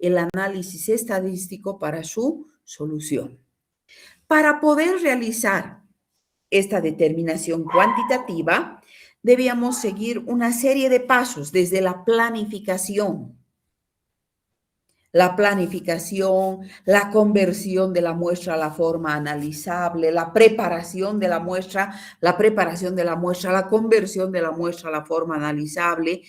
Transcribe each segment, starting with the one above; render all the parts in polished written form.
el análisis estadístico para su solución. Para poder realizar esta determinación cuantitativa, debíamos seguir una serie de pasos desde la planificación, la conversión de la muestra a la forma analizable, la preparación de la muestra, la conversión de la muestra a la forma analizable,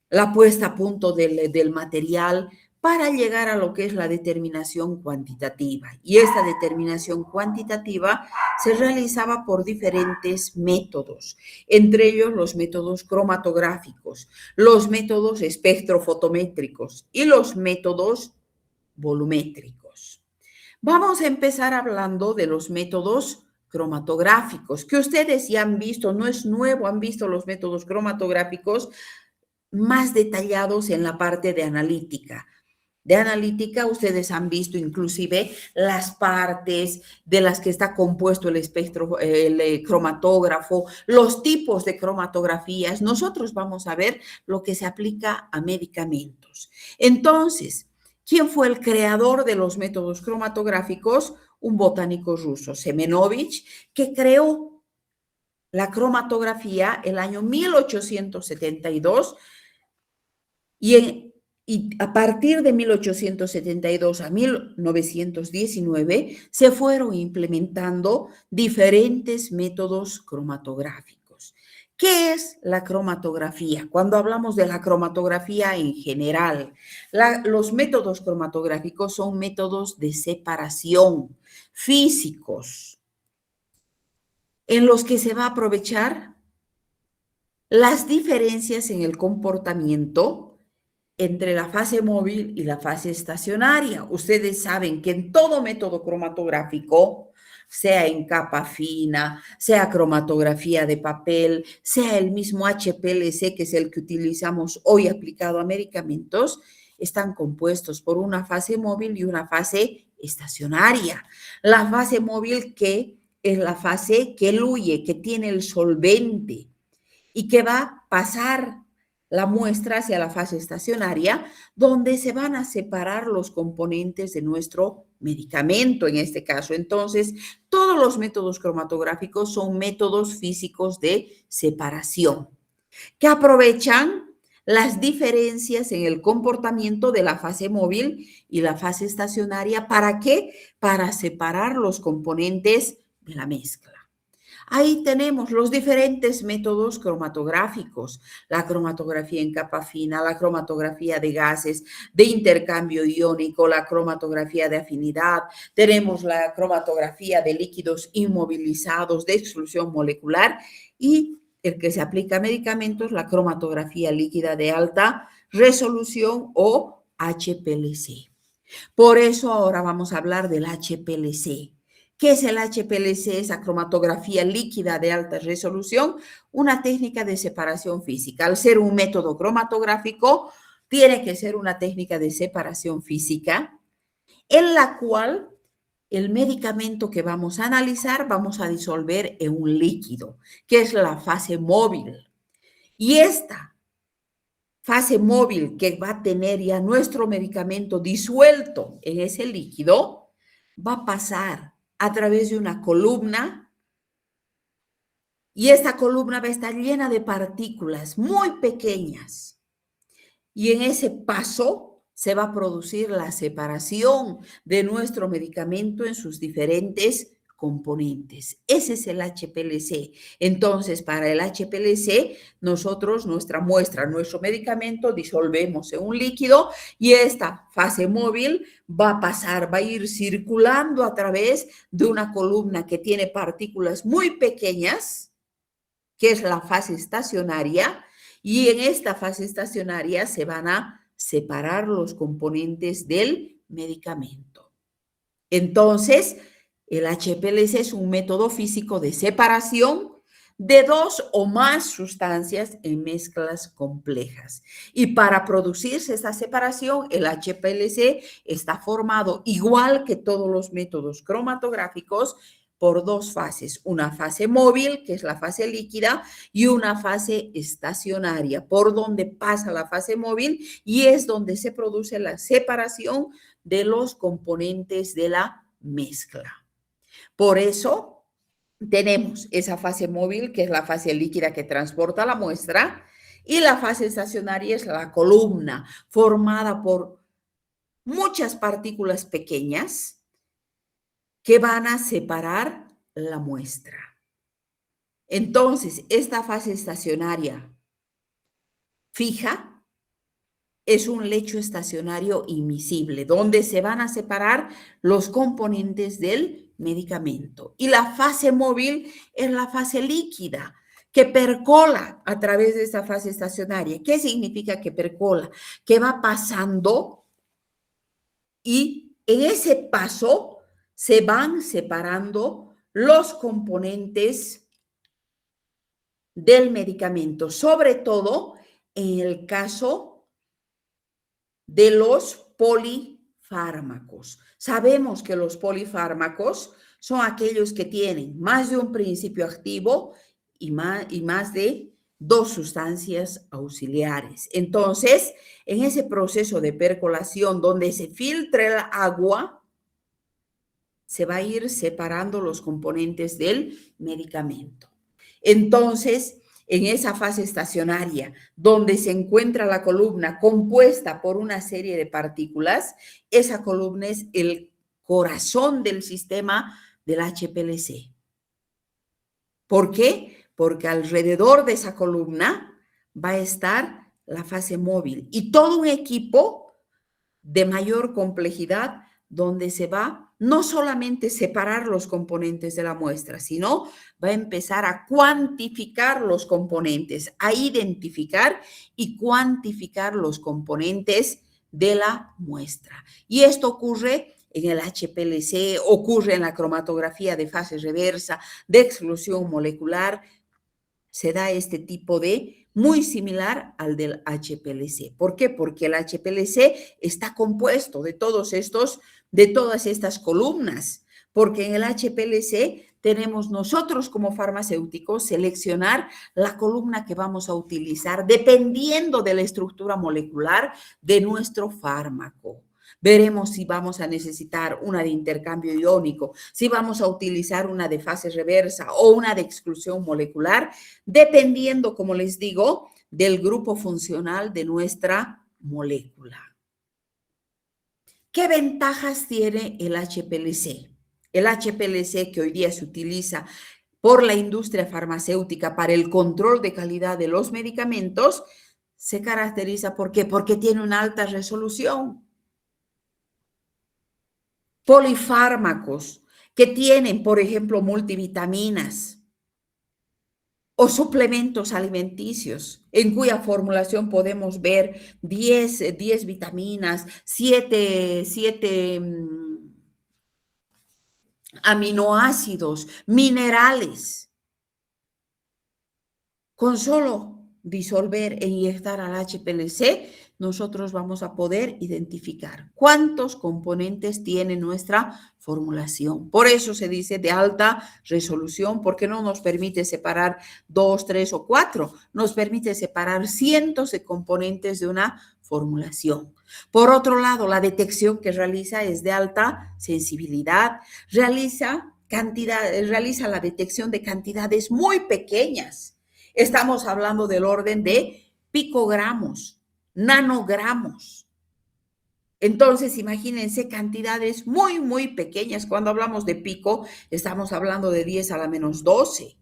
la puesta a punto del material para llegar a lo que es la determinación cuantitativa. Y esta determinación cuantitativa se realizaba por diferentes métodos, entre ellos los métodos cromatográficos, los métodos espectrofotométricos y los métodos volumétricos. Vamos a empezar hablando de los métodos cromatográficos, que ustedes ya han visto, no es nuevo, han visto los métodos cromatográficos más detallados en la parte de analítica. De analítica, ustedes han visto inclusive las partes de las que está compuesto el cromatógrafo, los tipos de cromatografías. Nosotros vamos a ver lo que se aplica a medicamentos. Entonces, ¿quién fue el creador de los métodos cromatográficos? Un botánico ruso, Semenovich, que creó la cromatografía el año 1872 y a partir de 1872 a 1919 se fueron implementando diferentes métodos cromatográficos. ¿Qué es la cromatografía? Cuando hablamos de la cromatografía en general, los métodos cromatográficos son métodos de separación físicos en los que se va a aprovechar las diferencias en el comportamiento entre la fase móvil y la fase estacionaria. Ustedes saben que en todo método cromatográfico, sea en capa fina, sea cromatografía de papel, sea el mismo HPLC, que es el que utilizamos hoy aplicado a medicamentos, están compuestos por una fase móvil y una fase estacionaria. La fase móvil que es la fase que eluye, que tiene el solvente y que va a pasar la muestra hacia la fase estacionaria, donde se van a separar los componentes de nuestro medicamento en este caso. Entonces, todos los métodos cromatográficos son métodos físicos de separación que aprovechan las diferencias en el comportamiento de la fase móvil y la fase estacionaria. ¿Para qué? Para separar los componentes de la mezcla. Ahí tenemos los diferentes métodos cromatográficos, la cromatografía en capa fina, la cromatografía de gases, de intercambio iónico, la cromatografía de afinidad, tenemos la cromatografía de líquidos inmovilizados, de exclusión molecular y el que se aplica a medicamentos, la cromatografía líquida de alta resolución o HPLC. Por eso ahora vamos a hablar del HPLC. ¿Qué es el HPLC? Esa cromatografía líquida de alta resolución, una técnica de separación física. Al ser un método cromatográfico, tiene que ser una técnica de separación física en la cual el medicamento que vamos a analizar vamos a disolver en un líquido, que es la fase móvil. Y esta fase móvil que va a tener ya nuestro medicamento disuelto en ese líquido, va a pasar a través de una columna y esta columna va a estar llena de partículas muy pequeñas. Y en ese paso se va a producir la separación de nuestro medicamento en sus diferentes componentes. Ese es el HPLC. Entonces, para el HPLC, nosotros nuestra muestra, nuestro medicamento, disolvemos en un líquido y esta fase móvil va a pasar, va a ir circulando a través de una columna que tiene partículas muy pequeñas, que es la fase estacionaria, y en esta fase estacionaria se van a separar los componentes del medicamento. Entonces, el HPLC es un método físico de separación de dos o más sustancias en mezclas complejas. Y para producirse esta separación, el HPLC está formado, igual que todos los métodos cromatográficos, por dos fases, una fase móvil, que es la fase líquida, y una fase estacionaria, por donde pasa la fase móvil y es donde se produce la separación de los componentes de la mezcla. Por eso tenemos esa fase móvil, que es la fase líquida que transporta la muestra, y la fase estacionaria es la columna, formada por muchas partículas pequeñas que van a separar la muestra. Entonces, esta fase estacionaria fija es un lecho estacionario invisible, donde se van a separar los componentes del medicamento. Y la fase móvil es la fase líquida, que percola a través de esta fase estacionaria. ¿Qué significa que percola? Que va pasando y en ese paso se van separando los componentes del medicamento, sobre todo en el caso de los polifármacos. Sabemos que los polifármacos son aquellos que tienen más de un principio activo y más de dos sustancias auxiliares. Entonces, en ese proceso de percolación donde se filtra el agua, se va a ir separando los componentes del medicamento. Entonces, en esa fase estacionaria, donde se encuentra la columna compuesta por una serie de partículas, esa columna es el corazón del sistema del HPLC. ¿Por qué? Porque alrededor de esa columna va a estar la fase móvil y todo un equipo de mayor complejidad donde se va no solamente separar los componentes de la muestra, sino va a empezar a cuantificar los componentes, a identificar y cuantificar los componentes de la muestra. Y esto ocurre en el HPLC, ocurre en la cromatografía de fase reversa, de exclusión molecular. Se da este tipo de muy similar al del HPLC. ¿Por qué? Porque el HPLC está compuesto de todas estas columnas, porque en el HPLC tenemos nosotros como farmacéuticos seleccionar la columna que vamos a utilizar dependiendo de la estructura molecular de nuestro fármaco. Veremos si vamos a necesitar una de intercambio iónico, si vamos a utilizar una de fase reversa o una de exclusión molecular, dependiendo, como les digo, del grupo funcional de nuestra molécula. ¿Qué ventajas tiene el HPLC? El HPLC que hoy día se utiliza por la industria farmacéutica para el control de calidad de los medicamentos se caracteriza ¿por qué? Porque tiene una alta resolución. Polifármacos que tienen, por ejemplo, multivitaminas o suplementos alimenticios, en cuya formulación podemos ver 10 vitaminas, 7 aminoácidos, minerales. Con solo disolver e inyectar al HPLC, nosotros vamos a poder identificar cuántos componentes tiene nuestra formulación. Por eso se dice de alta resolución, porque no nos permite separar 2, 3 o 4, nos permite separar cientos de componentes de una formulación. Por otro lado, la detección que realiza es de alta sensibilidad, realiza la detección de cantidades muy pequeñas. Estamos hablando del orden de picogramos, nanogramos. Entonces, imagínense cantidades muy, muy pequeñas. Cuando hablamos de pico, estamos hablando de 10 a la menos 12.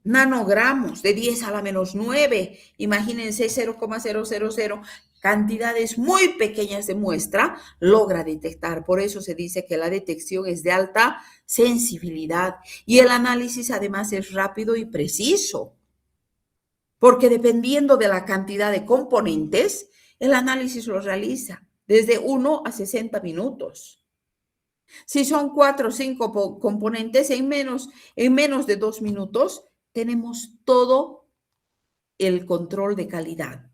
Nanogramos, de 10 a la menos 9. Imagínense 0,000. Cantidades muy pequeñas de muestra logra detectar. Por eso se dice que la detección es de alta sensibilidad y el análisis además es rápido y preciso. Porque dependiendo de la cantidad de componentes, el análisis lo realiza desde 1 a 60 minutos. Si son 4 o 5 componentes, en menos de 2 minutos tenemos todo el control de calidad.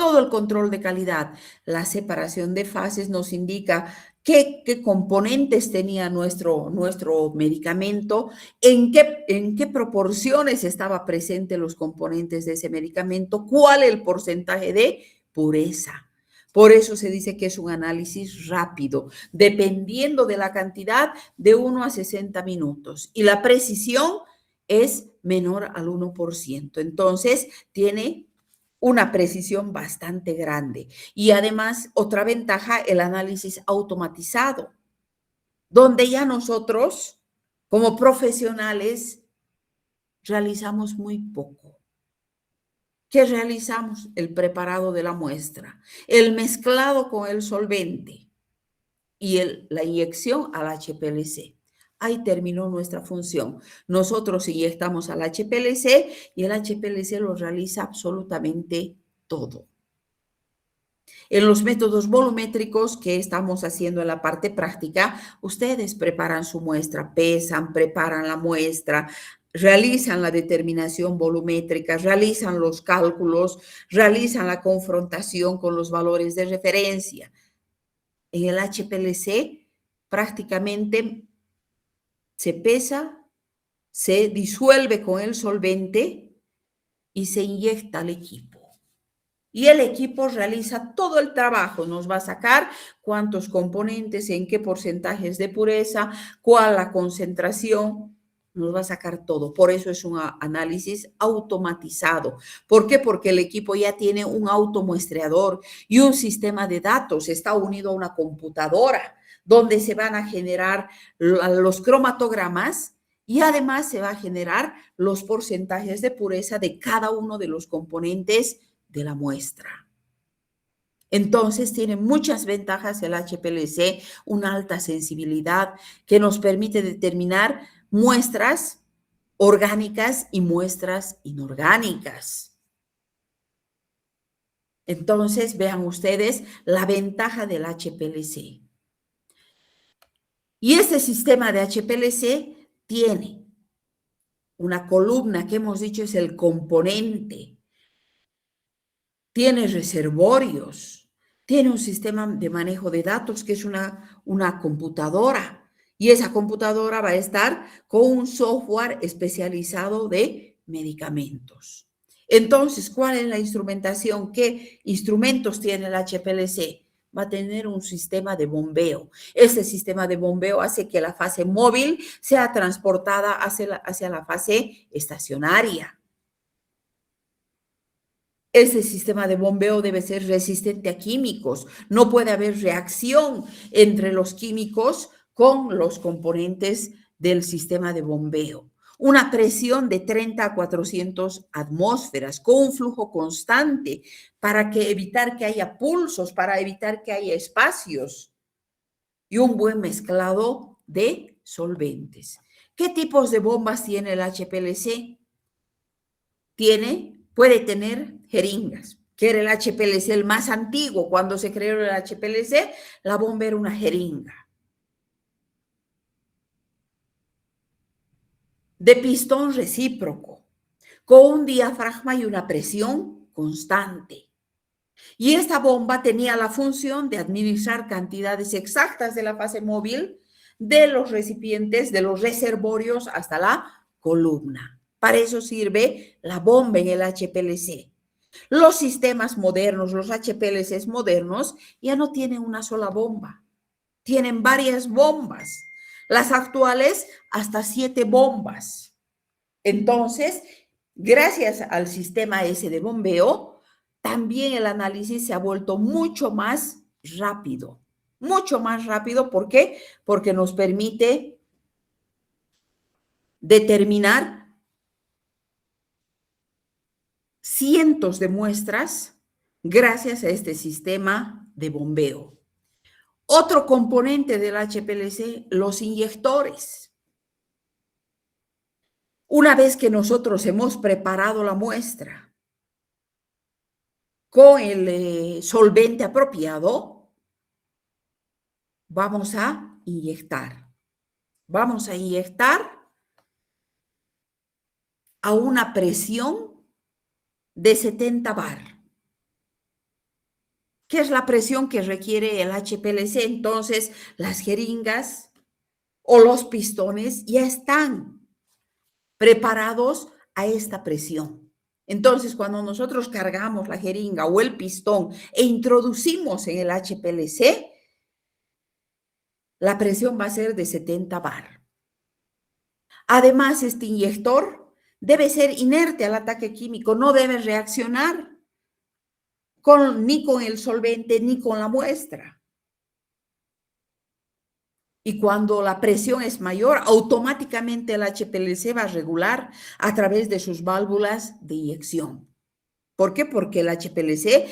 todo el control de calidad. La separación de fases nos indica qué componentes tenía nuestro medicamento, en qué proporciones estaba presente los componentes de ese medicamento, cuál el porcentaje de pureza. Por eso se dice que es un análisis rápido, dependiendo de la cantidad, de 1 a 60 minutos. Y la precisión es menor al 1%. Entonces, tiene una precisión bastante grande. Y además, otra ventaja, el análisis automatizado, donde ya nosotros, como profesionales, realizamos muy poco. ¿Qué realizamos? El preparado de la muestra, el mezclado con el solvente y la inyección al HPLC. Ahí terminó nuestra función. Nosotros inyectamos al HPLC y el HPLC lo realiza absolutamente todo. En los métodos volumétricos que estamos haciendo en la parte práctica, ustedes preparan su muestra, pesan, preparan la muestra, realizan la determinación volumétrica, realizan los cálculos, realizan la confrontación con los valores de referencia. En el HPLC prácticamente se pesa, se disuelve con el solvente y se inyecta al equipo. Y el equipo realiza todo el trabajo, nos va a sacar cuántos componentes, en qué porcentajes de pureza, cuál la concentración, nos va a sacar todo. Por eso es un análisis automatizado. ¿Por qué? Porque el equipo ya tiene un automuestreador y un sistema de datos, está unido a una computadora donde se van a generar los cromatogramas y además se va a generar los porcentajes de pureza de cada uno de los componentes de la muestra. Entonces, tiene muchas ventajas el HPLC, una alta sensibilidad que nos permite determinar muestras orgánicas y muestras inorgánicas. Entonces, vean ustedes la ventaja del HPLC. Y este sistema de HPLC tiene una columna que hemos dicho es el componente, tiene reservorios, tiene un sistema de manejo de datos que es una computadora y esa computadora va a estar con un software especializado de medicamentos. Entonces, ¿cuál es la instrumentación? ¿Qué instrumentos tiene el HPLC? Va a tener un sistema de bombeo. Este sistema de bombeo hace que la fase móvil sea transportada hacia la fase estacionaria. Ese sistema de bombeo debe ser resistente a químicos. No puede haber reacción entre los químicos con los componentes del sistema de bombeo. Una presión de 30 a 400 atmósferas con un flujo constante para evitar que haya pulsos, para evitar que haya espacios y un buen mezclado de solventes. ¿Qué tipos de bombas tiene el HPLC? Puede tener jeringas, que era el HPLC el más antiguo. Cuando se creó el HPLC, la bomba era una jeringa. De pistón recíproco, con un diafragma y una presión constante. Y esta bomba tenía la función de administrar cantidades exactas de la fase móvil de los recipientes, de los reservorios hasta la columna. Para eso sirve la bomba en el HPLC. Los sistemas modernos, los HPLCs modernos, ya no tienen una sola bomba, tienen varias bombas. Las actuales, hasta 7 bombas. Entonces, gracias al sistema ese de bombeo, también el análisis se ha vuelto mucho más rápido. Mucho más rápido, ¿por qué? Porque nos permite determinar cientos de muestras gracias a este sistema de bombeo. Otro componente del HPLC, los inyectores. Una vez que nosotros hemos preparado la muestra con el solvente apropiado, vamos a inyectar. Vamos a inyectar a una presión de 70 bar. ¿Qué es la presión que requiere el HPLC? Entonces, las jeringas o los pistones ya están preparados a esta presión. Entonces, cuando nosotros cargamos la jeringa o el pistón e introducimos en el HPLC, la presión va a ser de 70 bar. Además, este inyector debe ser inerte al ataque químico, no debe reaccionar ni con el solvente ni con la muestra. Y cuando la presión es mayor, automáticamente el HPLC va a regular a través de sus válvulas de inyección. ¿Por qué? Porque el HPLC,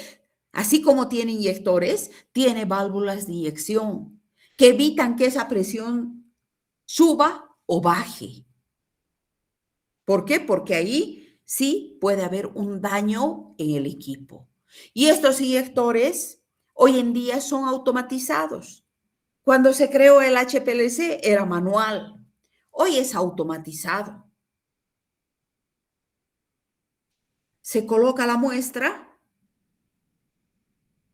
así como tiene inyectores, tiene válvulas de inyección que evitan que esa presión suba o baje. ¿Por qué? Porque ahí sí puede haber un daño en el equipo. Y estos inyectores hoy en día son automatizados. Cuando se creó el HPLC era manual, hoy es automatizado. Se coloca la muestra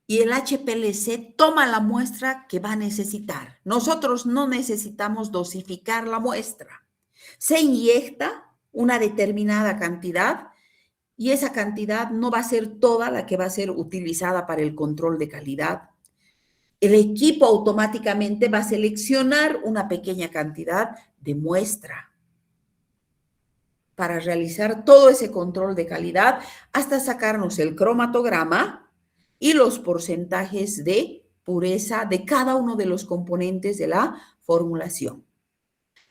y el HPLC toma la muestra que va a necesitar. Nosotros no necesitamos dosificar la muestra. Se inyecta una determinada cantidad y esa cantidad no va a ser toda la que va a ser utilizada para el control de calidad. El equipo automáticamente va a seleccionar una pequeña cantidad de muestra para realizar todo ese control de calidad hasta sacarnos el cromatograma y los porcentajes de pureza de cada uno de los componentes de la formulación.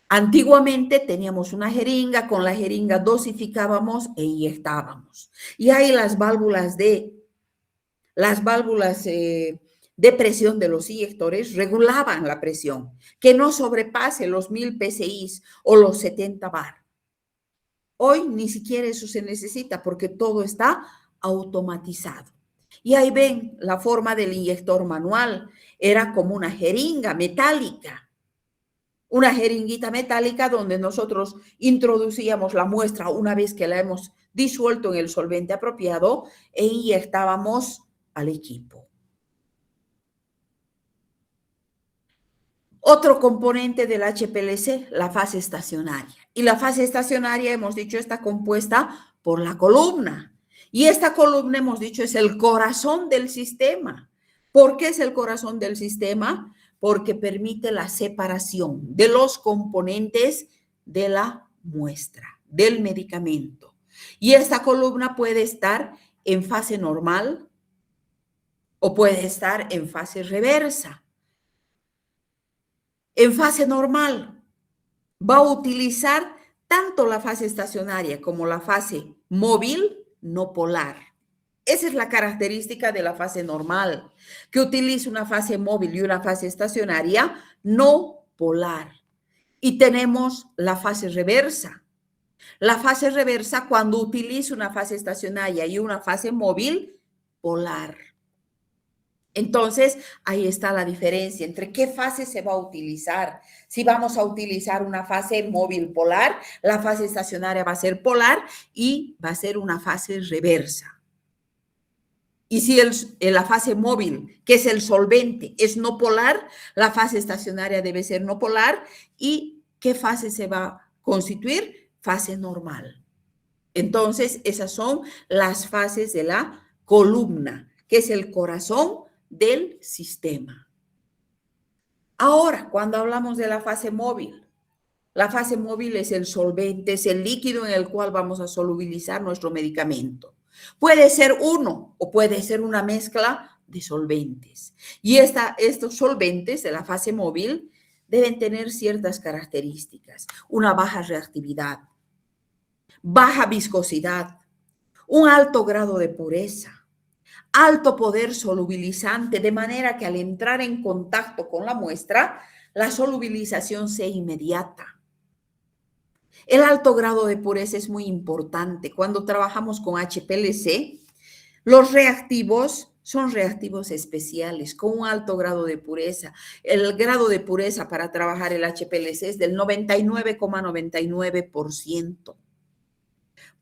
Antiguamente teníamos una jeringa, con la jeringa dosificábamos e inyectábamos. Y ahí las válvulas de presión de los inyectores regulaban la presión, que no sobrepase los 1000 PSI o los 70 bar. Hoy ni siquiera eso se necesita porque todo está automatizado. Y ahí ven la forma del inyector manual. Era como una jeringa metálica, una jeringuita metálica donde nosotros introducíamos la muestra una vez que la hemos disuelto en el solvente apropiado e inyectábamos al equipo. Otro componente del HPLC, la fase estacionaria. Y la fase estacionaria, hemos dicho, está compuesta por la columna. Y esta columna, hemos dicho, es el corazón del sistema. ¿Por qué es el corazón del sistema? Porque permite la separación de los componentes de la muestra, del medicamento. Y esta columna puede estar en fase normal o puede estar en fase reversa. En fase normal va a utilizar tanto la fase estacionaria como la fase móvil no polar. Esa es la característica de la fase normal, que utiliza una fase móvil y una fase estacionaria no polar. Y tenemos la fase reversa. La fase reversa cuando utiliza una fase estacionaria y una fase móvil polar. Entonces, ahí está la diferencia entre qué fase se va a utilizar. Si vamos a utilizar una fase móvil polar, la fase estacionaria va a ser polar y va a ser una fase reversa. Y si la fase móvil, que es el solvente, es no polar, la fase estacionaria debe ser no polar. ¿Y qué fase se va a constituir? Fase normal. Entonces, esas son las fases de la columna, que es el corazón del sistema. Ahora, cuando hablamos de la fase móvil es el solvente, es el líquido en el cual vamos a solubilizar nuestro medicamento. Puede ser uno o puede ser una mezcla de solventes. Y estos solventes de la fase móvil deben tener ciertas características: una baja reactividad, baja viscosidad, un alto grado de pureza, alto poder solubilizante, de manera que al entrar en contacto con la muestra, la solubilización sea inmediata. El alto grado de pureza es muy importante. Cuando trabajamos con HPLC, los reactivos son reactivos especiales con un alto grado de pureza. El grado de pureza para trabajar el HPLC es del 99,99%.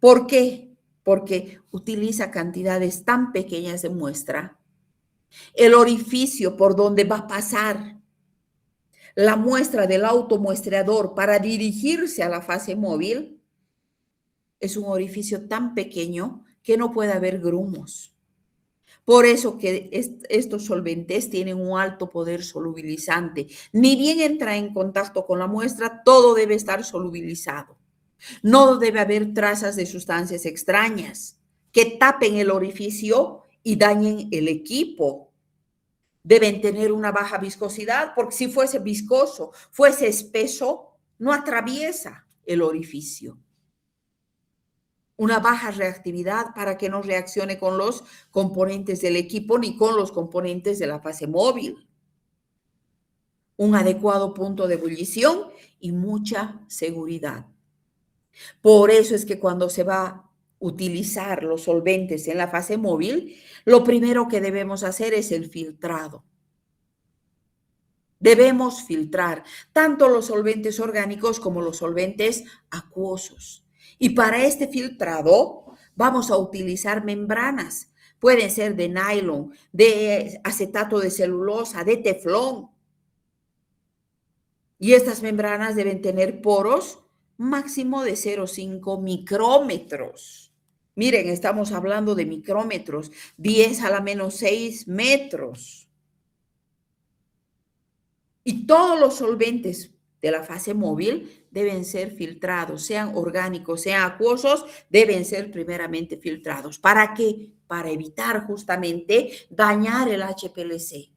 ¿Por qué? Porque utiliza cantidades tan pequeñas de muestra El orificio por donde va a pasar la muestra del automuestreador para dirigirse a la fase móvil es un orificio tan pequeño que no puede haber grumos. Por eso que estos solventes tienen un alto poder solubilizante. Ni bien entra en contacto con la muestra, todo debe estar solubilizado. No debe haber trazas de sustancias extrañas que tapen el orificio y dañen el equipo. Deben tener una baja viscosidad, porque si fuese viscoso, fuese espeso, no atraviesa el orificio. Una baja reactividad para que no reaccione con los componentes del equipo ni con los componentes de la fase móvil. Un adecuado punto de ebullición y mucha seguridad. Por eso es que cuando se va a utilizar los solventes en la fase móvil, lo primero que debemos hacer es el filtrado. Debemos filtrar tanto los solventes orgánicos como los solventes acuosos. Y para este filtrado vamos a utilizar membranas. Pueden ser de nylon, de acetato de celulosa, de teflón. Y estas membranas deben tener poros máximo de 0,5 micrómetros. Miren, estamos hablando de micrómetros, 10 a la menos 6 metros. Y todos los solventes de la fase móvil deben ser filtrados, sean orgánicos, sean acuosos, deben ser primeramente filtrados. ¿Para qué? Para evitar justamente dañar el HPLC.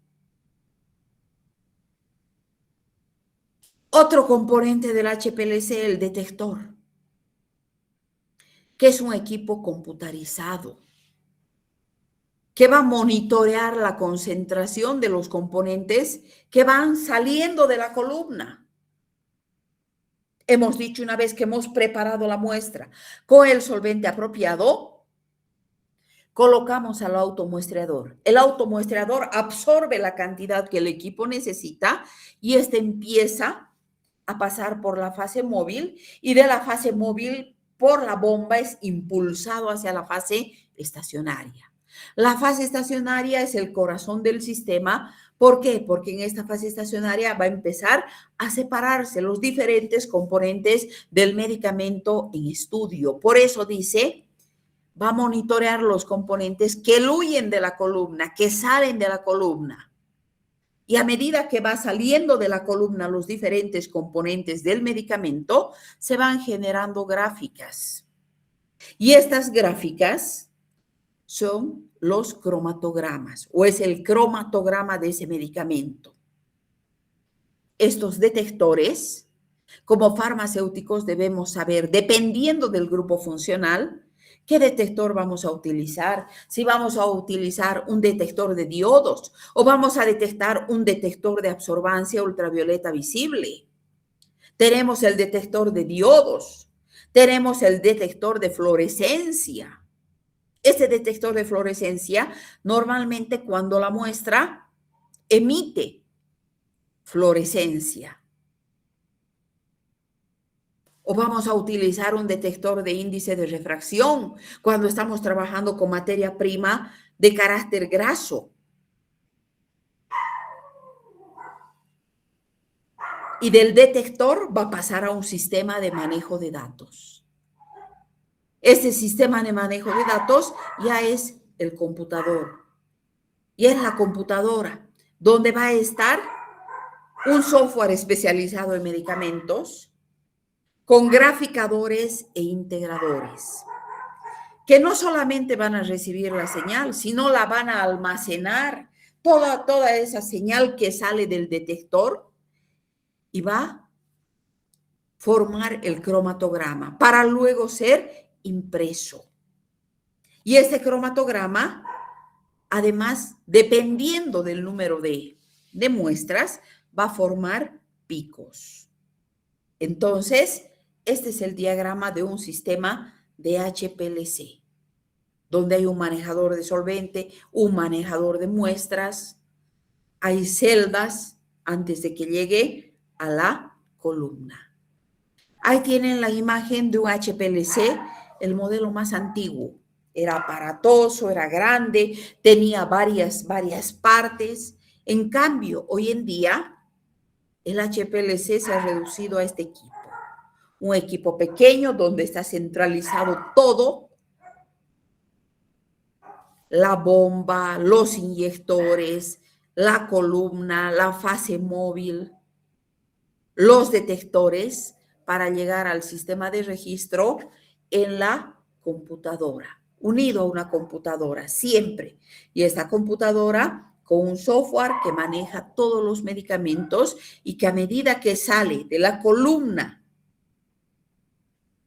Otro componente del HPLC, el detector, que es un equipo computarizado, que va a monitorear la concentración de los componentes que van saliendo de la columna. Hemos dicho una vez que hemos preparado la muestra con el solvente apropiado, colocamos al automuestreador. El automuestreador absorbe la cantidad que el equipo necesita y este empieza a pasar por la fase móvil y de la fase móvil por la bomba es impulsado hacia la fase estacionaria. La fase estacionaria es el corazón del sistema. ¿Por qué? Porque en esta fase estacionaria va a empezar a separarse los diferentes componentes del medicamento en estudio. Por eso dice, va a monitorear los componentes que huyen de la columna, que salen de la columna. Y a medida que va saliendo de la columna los diferentes componentes del medicamento, se van generando gráficas. Y estas gráficas son los cromatogramas o es el cromatograma de ese medicamento. Estos detectores, como farmacéuticos, debemos saber, dependiendo del grupo funcional, ¿qué detector vamos a utilizar? Si vamos a utilizar un detector de diodos o vamos a detectar un detector de absorbancia ultravioleta visible. Tenemos el detector de diodos, tenemos el detector de fluorescencia. Este detector de fluorescencia, normalmente cuando la muestra emite fluorescencia. O vamos a utilizar un detector de índice de refracción cuando estamos trabajando con materia prima de carácter graso. Y del detector va a pasar a un sistema de manejo de datos. Este sistema de manejo de datos ya es el computador. Y es la computadora donde va a estar un software especializado en medicamentos con graficadores e integradores, que no solamente van a recibir la señal, sino la van a almacenar, toda esa señal que sale del detector y va a formar el cromatograma para luego ser impreso. Y ese cromatograma, además, dependiendo del número de muestras, va a formar picos. Entonces, este es el diagrama de un sistema de HPLC, donde hay un manejador de solvente, un manejador de muestras, hay celdas antes de que llegue a la columna. Ahí tienen la imagen de un HPLC, el modelo más antiguo. era aparatoso, era grande, tenía varias partes. En cambio, hoy en día, el HPLC se ha reducido a este equipo. Un equipo pequeño donde está centralizado todo, la bomba, los inyectores, la columna, la fase móvil, los detectores para llegar al sistema de registro en la computadora, unido a una computadora, siempre. Y esta computadora con un software que maneja todos los medicamentos y que a medida que sale de la columna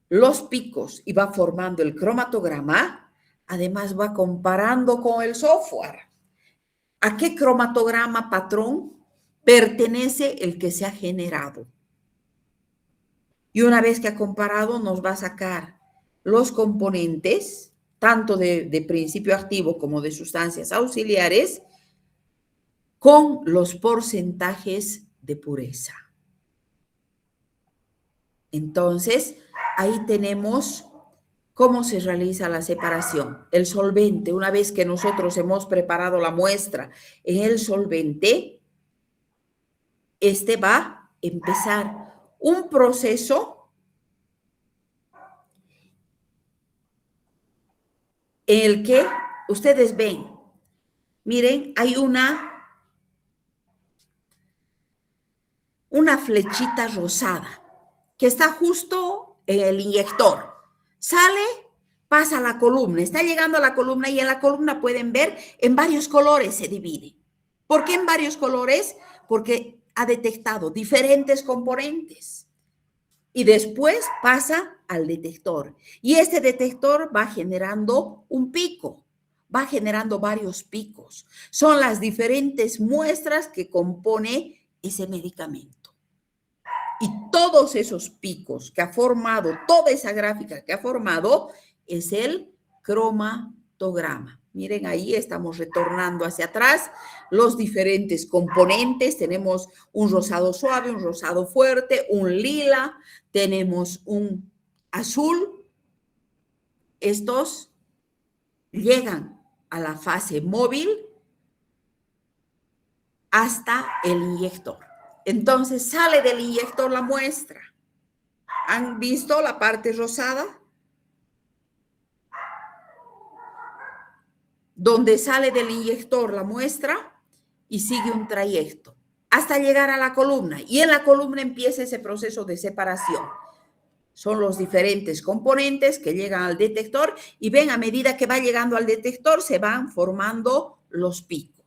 los picos y va formando el cromatograma, además va comparando con el software. ¿A qué cromatograma patrón pertenece el que se ha generado? Y una vez que ha comparado, nos va a sacar los componentes, tanto de principio activo como de sustancias auxiliares, con los porcentajes de pureza. Entonces, ahí tenemos cómo se realiza la separación. El solvente, una vez que nosotros hemos preparado la muestra en el solvente, este va a empezar un proceso en el que ustedes ven, miren, hay una flechita rosada que está justo en el inyector. Sale, pasa a la columna, está llegando a la columna y en la columna pueden ver en varios colores se divide. ¿Por qué en varios colores? Porque ha detectado diferentes componentes y después pasa al detector. Y este detector va generando un pico, va generando varios picos. Son las diferentes muestras que compone ese medicamento. Y todos esos picos que ha formado, toda esa gráfica que ha formado, es el cromatograma. Miren, ahí estamos retornando hacia atrás los diferentes componentes. Tenemos un rosado suave, un rosado fuerte, un lila, tenemos un azul. Estos llegan a la fase móvil hasta el inyector. Entonces sale del inyector la muestra. ¿Han visto la parte rosada? Donde sale del inyector la muestra y sigue un trayecto hasta llegar a la columna. Y en la columna empieza ese proceso de separación. Son los diferentes componentes que llegan al detector y ven, a medida que va llegando al detector, se van formando los picos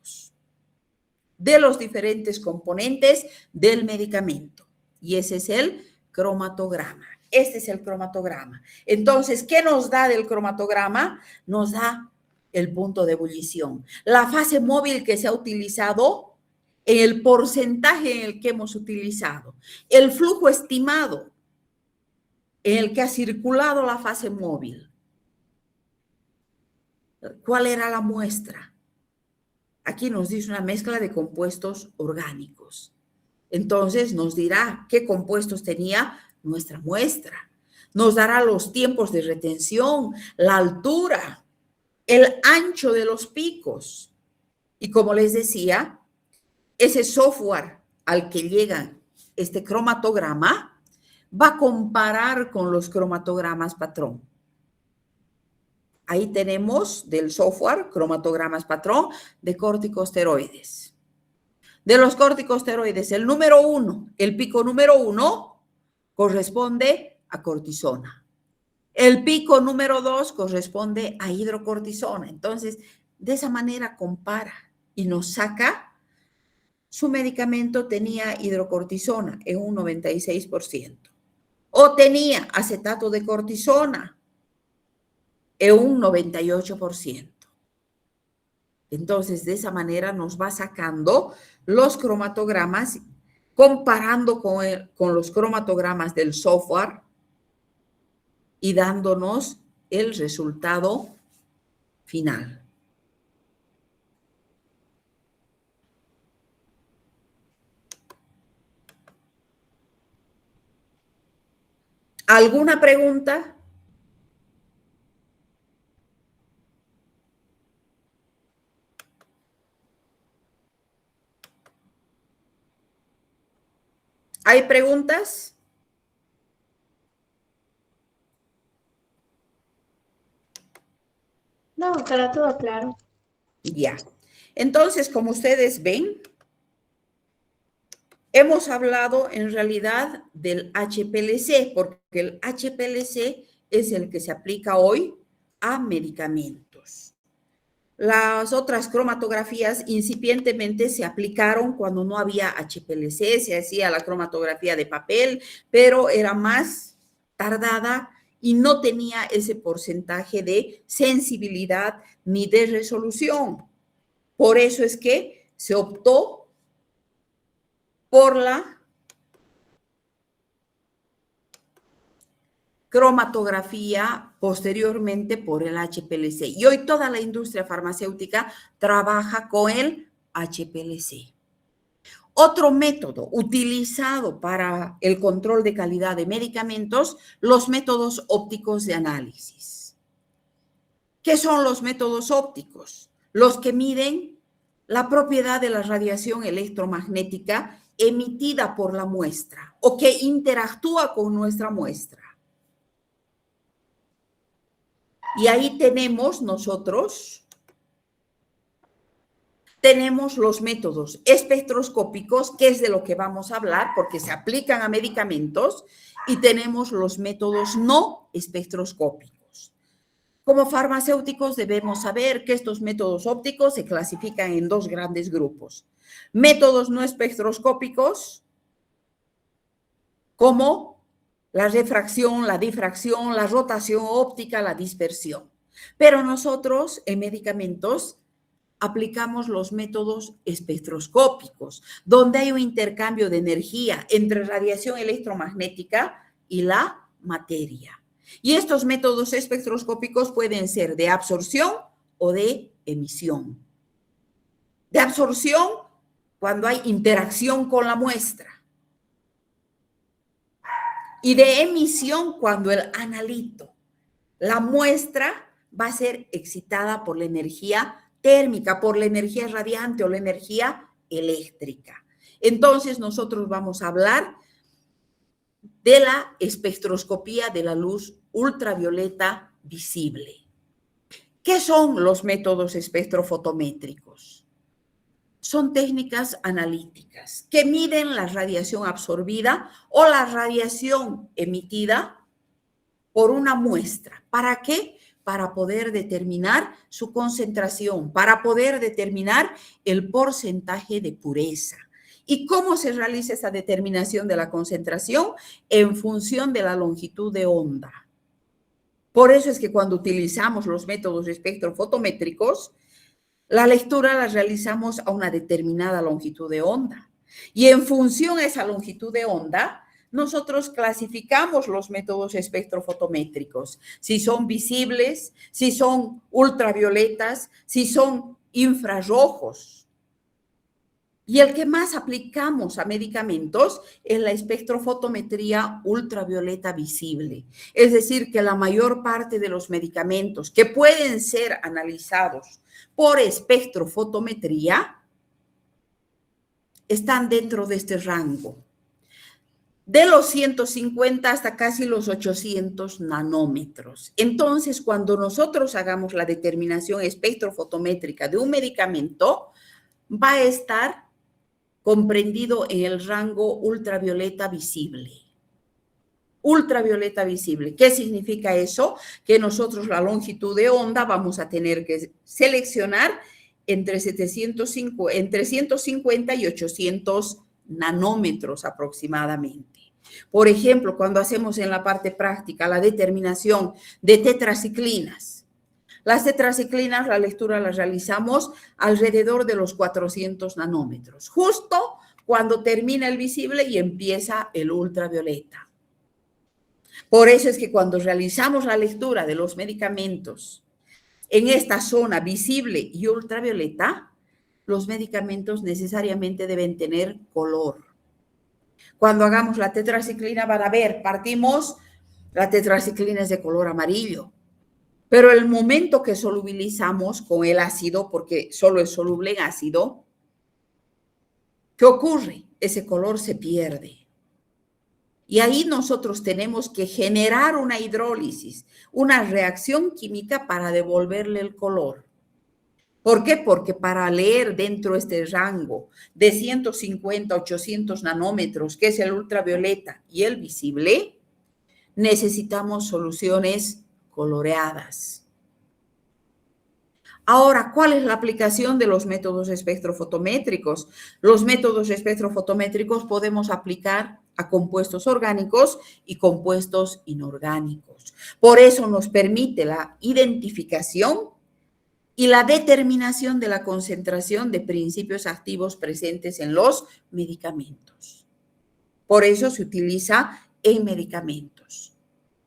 de los diferentes componentes del medicamento. Y ese es el cromatograma. Este es el cromatograma. Entonces, ¿qué nos da del cromatograma? Nos da el punto de ebullición. La fase móvil que se ha utilizado, el porcentaje en el que hemos utilizado, el flujo estimado en el que ha circulado la fase móvil. ¿Cuál era la muestra? Aquí nos dice una mezcla de compuestos orgánicos. Entonces nos dirá qué compuestos tenía nuestra muestra. Nos dará los tiempos de retención, la altura, el ancho de los picos. Y como les decía, ese software al que llega este cromatograma va a comparar con los cromatogramas patrón. Ahí tenemos del software cromatogramas patrón de corticosteroides. De los corticosteroides, el número 1, el pico número 1 corresponde a cortisona. El pico número 2 corresponde a hidrocortisona. Entonces, de esa manera compara y nos saca, su medicamento tenía hidrocortisona en un 96%. O tenía acetato de cortisona en un 98%. Entonces, de esa manera nos va sacando los cromatogramas, comparando con los cromatogramas del software y dándonos el resultado final. ¿Alguna pregunta? ¿Hay preguntas? No, doctora, todo claro. Ya. Entonces, como ustedes ven, hemos hablado en realidad del HPLC, porque el HPLC es el que se aplica hoy a medicamentos. Las otras cromatografías incipientemente se aplicaron cuando no había HPLC, se hacía la cromatografía de papel, pero era más tardada y no tenía ese porcentaje de sensibilidad ni de resolución. Por eso es que se optó por la cromatografía posteriormente por el HPLC. Y hoy toda la industria farmacéutica trabaja con el HPLC. Otro método utilizado para el control de calidad de medicamentos, los métodos ópticos de análisis. ¿Qué son los métodos ópticos? Los que miden la propiedad de la radiación electromagnética emitida por la muestra o que interactúa con nuestra muestra. Y ahí tenemos los métodos espectroscópicos, que es de lo que vamos a hablar, porque se aplican a medicamentos, y tenemos los métodos no espectroscópicos. Como farmacéuticos debemos saber que estos métodos ópticos se clasifican en dos grandes grupos. Métodos no espectroscópicos, como la refracción, la difracción, la rotación óptica, la dispersión. Pero nosotros en medicamentos aplicamos los métodos espectroscópicos, donde hay un intercambio de energía entre radiación electromagnética y la materia. Y estos métodos espectroscópicos pueden ser de absorción o de emisión. De absorción, cuando hay interacción con la muestra. Y de emisión, cuando el analito, la muestra, va a ser excitada por la energía térmica, por la energía radiante o la energía eléctrica. Entonces, nosotros vamos a hablar de la espectroscopía de la luz ultravioleta visible. ¿Qué son los métodos espectrofotométricos? Son técnicas analíticas que miden la radiación absorbida o la radiación emitida por una muestra. ¿Para qué? Para poder determinar su concentración, para poder determinar el porcentaje de pureza. ¿Y cómo se realiza esa determinación de la concentración? En función de la longitud de onda. Por eso es que cuando utilizamos los métodos espectrofotométricos, la lectura la realizamos a una determinada longitud de onda. Y en función a esa longitud de onda, nosotros clasificamos los métodos espectrofotométricos, si son visibles, si son ultravioletas, si son infrarrojos. Y el que más aplicamos a medicamentos es la espectrofotometría ultravioleta visible. Es decir, que la mayor parte de los medicamentos que pueden ser analizados por espectrofotometría están dentro de este rango, de los 150 hasta casi los 800 nanómetros. Entonces, cuando nosotros hagamos la determinación espectrofotométrica de un medicamento, va a estar comprendido en el rango ultravioleta visible. Ultravioleta visible. ¿Qué significa eso? Que nosotros la longitud de onda vamos a tener que seleccionar entre 150 y 800 nanómetros aproximadamente. Por ejemplo, cuando hacemos en la parte práctica la determinación de tetraciclinas, las tetraciclinas, la lectura la realizamos alrededor de los 400 nanómetros, justo cuando termina el visible y empieza el ultravioleta. Por eso es que cuando realizamos la lectura de los medicamentos en esta zona visible y ultravioleta, los medicamentos necesariamente deben tener color. Cuando hagamos la tetraciclina van a ver, partimos, la tetraciclina es de color amarillo. Pero el momento que solubilizamos con el ácido, porque solo es soluble en ácido, ¿qué ocurre? Ese color se pierde. Y ahí nosotros tenemos que generar una hidrólisis, una reacción química para devolverle el color. ¿Por qué? Porque para leer dentro de este rango de 150 a 800 nanómetros, que es el ultravioleta y el visible, necesitamos soluciones coloreadas. Ahora, ¿cuál es la aplicación de los métodos espectrofotométricos? Los métodos espectrofotométricos podemos aplicar a compuestos orgánicos y compuestos inorgánicos. Por eso nos permite la identificación y la determinación de la concentración de principios activos presentes en los medicamentos. Por eso se utiliza en medicamentos.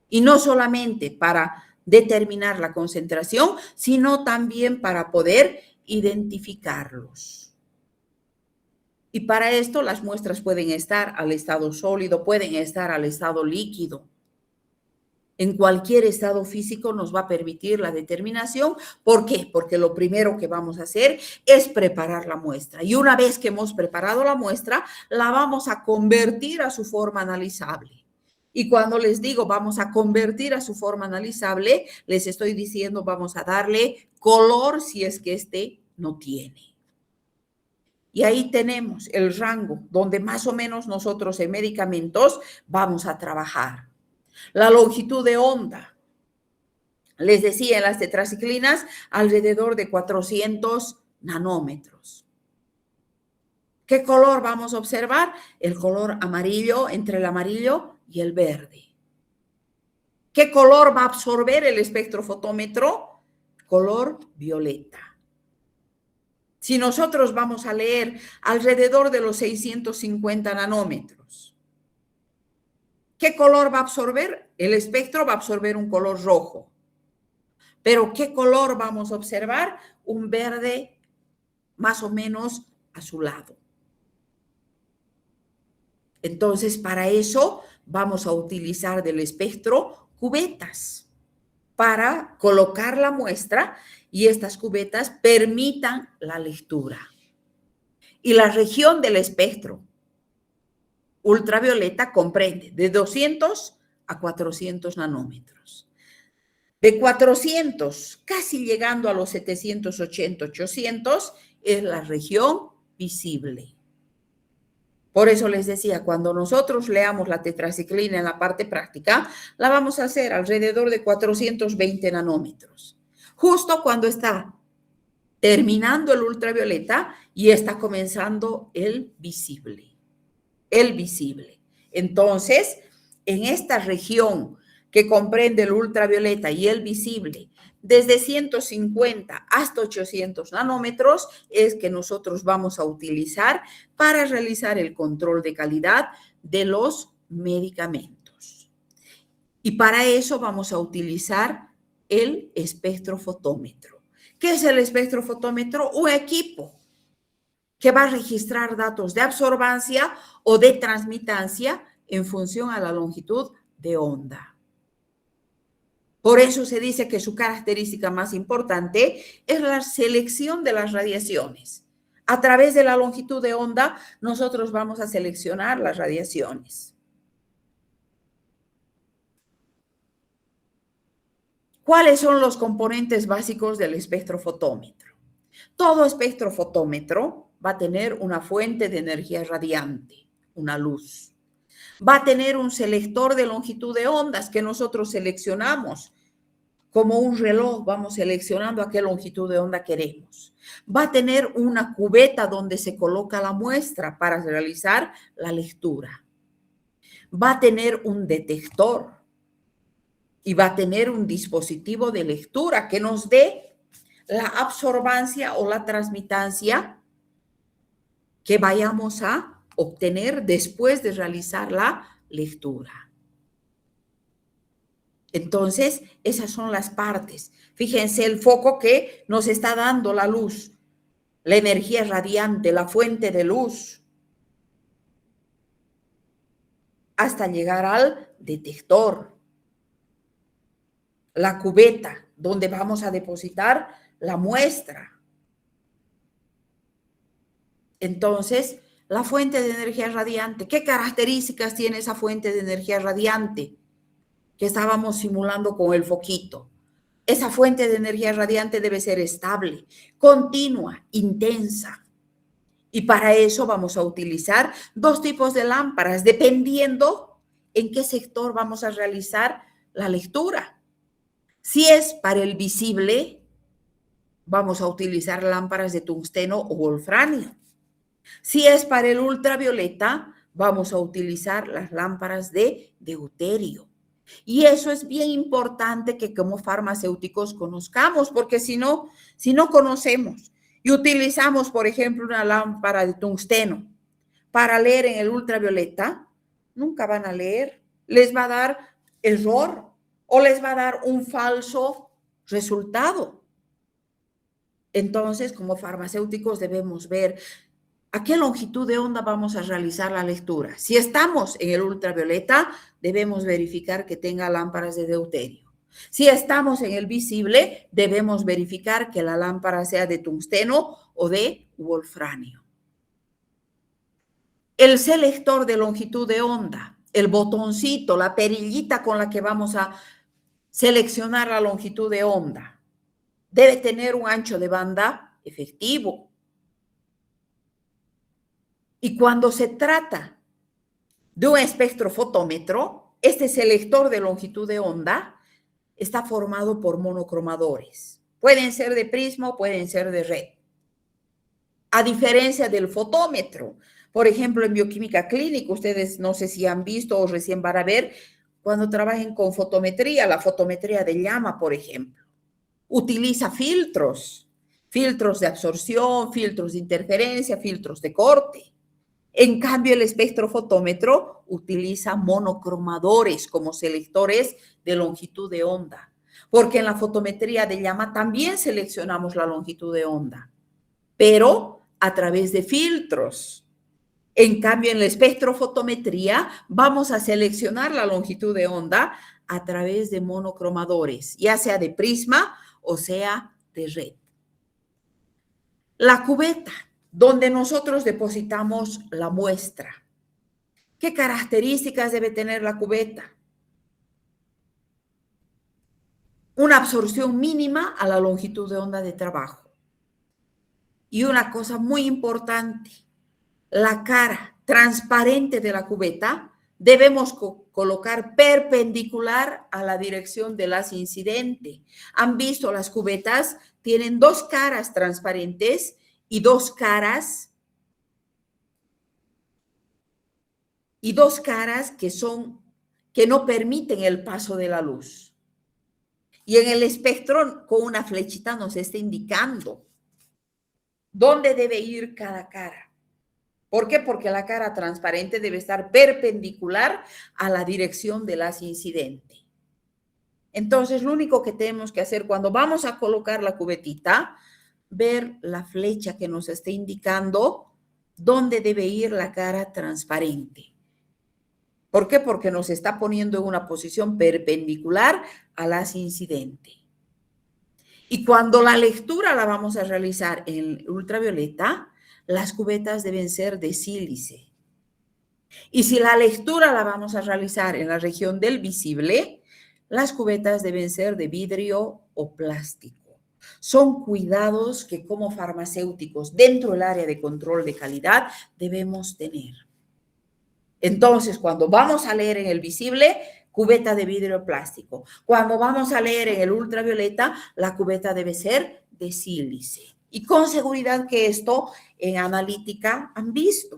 Y no solamente para determinar la concentración, sino también para poder identificarlos. Y para esto las muestras pueden estar al estado sólido, pueden estar al estado líquido. En cualquier estado físico nos va a permitir la determinación. ¿Por qué? Porque lo primero que vamos a hacer es preparar la muestra. Y una vez que hemos preparado la muestra, la vamos a convertir a su forma analizable. Y cuando les digo vamos a convertir a su forma analizable, les estoy diciendo vamos a darle color si es que este no tiene. Y ahí tenemos el rango donde más o menos nosotros en medicamentos vamos a trabajar. La longitud de onda, les decía, en las tetraciclinas, alrededor de 400 nanómetros. ¿Qué color vamos a observar? El color amarillo, entre el amarillo y el verde. ¿Qué color va a absorber el espectrofotómetro? Color violeta. Si nosotros vamos a leer alrededor de los 650 nanómetros, ¿qué color va a absorber? El espectro va a absorber un color rojo. Pero ¿qué color vamos a observar? Un verde más o menos azulado. Entonces, para eso vamos a utilizar del espectro cubetas para colocar la muestra y estas cubetas permitan la lectura. Y la región del espectro ultravioleta comprende de 200 a 400 nanómetros. De 400, casi llegando a los 780, 800, es la región visible. Por eso les decía, cuando nosotros leamos la tetraciclina en la parte práctica, la vamos a hacer alrededor de 420 nanómetros. Justo cuando está terminando el ultravioleta y está comenzando el visible. El visible. Entonces, en esta región que comprende el ultravioleta y el visible, desde 150 hasta 800 nanómetros es que nosotros vamos a utilizar para realizar el control de calidad de los medicamentos. Y para eso vamos a utilizar el espectrofotómetro. ¿Qué es el espectrofotómetro? Un equipo que va a registrar datos de absorbancia o de transmitancia en función a la longitud de onda. Por eso se dice que su característica más importante es la selección de las radiaciones. A través de la longitud de onda, nosotros vamos a seleccionar las radiaciones. ¿Cuáles son los componentes básicos del espectrofotómetro? Todo espectrofotómetro va a tener una fuente de energía radiante, una luz. Va a tener un selector de longitud de ondas que nosotros seleccionamos. Como un reloj, vamos seleccionando a qué longitud de onda queremos. Va a tener una cubeta donde se coloca la muestra para realizar la lectura. Va a tener un detector y va a tener un dispositivo de lectura que nos dé la absorbancia o la transmitancia que vayamos a obtener después de realizar la lectura. Entonces, esas son las partes. Fíjense el foco que nos está dando la luz, la energía radiante, la fuente de luz, hasta llegar al detector, la cubeta donde vamos a depositar la muestra. Entonces, La fuente de energía radiante. ¿Qué características tiene esa fuente de energía radiante que estábamos simulando con el foquito? Esa fuente de energía radiante debe ser estable, continua, intensa. Y para eso vamos a utilizar dos tipos de lámparas, dependiendo en qué sector vamos a realizar la lectura. Si es para el visible, vamos a utilizar lámparas de tungsteno o wolframio. Si es para el ultravioleta, vamos a utilizar las lámparas de deuterio. Y eso es bien importante que como farmacéuticos conozcamos, porque si no conocemos y utilizamos, por ejemplo, una lámpara de tungsteno para leer en el ultravioleta, nunca van a leer, les va a dar error o les va a dar un falso resultado. Entonces, como farmacéuticos debemos ver a qué longitud de onda vamos a realizar la lectura. Si estamos en el ultravioleta, debemos verificar que tenga lámparas de deuterio. Si estamos en el visible, debemos verificar que la lámpara sea de tungsteno o de wolframio. El selector de longitud de onda, el botoncito, la perillita con la que vamos a seleccionar la longitud de onda, debe tener un ancho de banda efectivo. Y cuando se trata de un espectrofotómetro, este selector de longitud de onda está formado por monocromadores. Pueden ser de prisma o pueden ser de red. A diferencia del fotómetro, por ejemplo, en bioquímica clínica, ustedes no sé si han visto o recién van a ver, cuando trabajen con fotometría, la fotometría de llama, por ejemplo, utiliza filtros de absorción, filtros de interferencia, filtros de corte. En cambio, el espectrofotómetro utiliza monocromadores como selectores de longitud de onda, porque en la fotometría de llama también seleccionamos la longitud de onda, pero a través de filtros. En cambio, en la espectrofotometría vamos a seleccionar la longitud de onda a través de monocromadores, ya sea de prisma o sea de red. La cubeta, donde nosotros depositamos la muestra. ¿Qué características debe tener la cubeta? Una absorción mínima a la longitud de onda de trabajo. Y una cosa muy importante, la cara transparente de la cubeta debemos colocar perpendicular a la dirección del haz incidente. ¿Han visto las cubetas? Tienen dos caras transparentes y dos caras que no permiten el paso de la luz. Y en el espectro, con una flechita nos está indicando dónde debe ir cada cara. ¿Por qué? Porque la cara transparente debe estar perpendicular a la dirección del haz incidente. Entonces, lo único que tenemos que hacer cuando vamos a colocar la cubetita, ver la flecha que nos está indicando dónde debe ir la cara transparente. ¿Por qué? Porque nos está poniendo en una posición perpendicular al haz incidente. Y cuando la lectura la vamos a realizar en ultravioleta, las cubetas deben ser de sílice. Y si la lectura la vamos a realizar en la región del visible, las cubetas deben ser de vidrio o plástico. Son cuidados que como farmacéuticos dentro del área de control de calidad debemos tener. Entonces, cuando vamos a leer en el visible, cubeta de vidrio plástico. Cuando vamos a leer en el ultravioleta, la cubeta debe ser de sílice. Y con seguridad que esto en analítica han visto,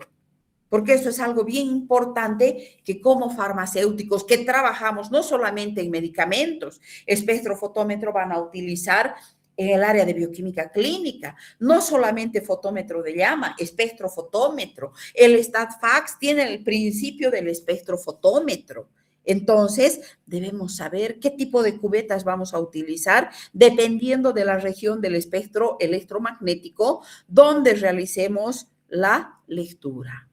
porque eso es algo bien importante que como farmacéuticos que trabajamos no solamente en medicamentos, espectrofotómetro van a utilizar en el área de bioquímica clínica, no solamente fotómetro de llama, espectrofotómetro. El StatFax tiene el principio del espectrofotómetro. Entonces, debemos saber qué tipo de cubetas vamos a utilizar dependiendo de la región del espectro electromagnético donde realicemos la lectura.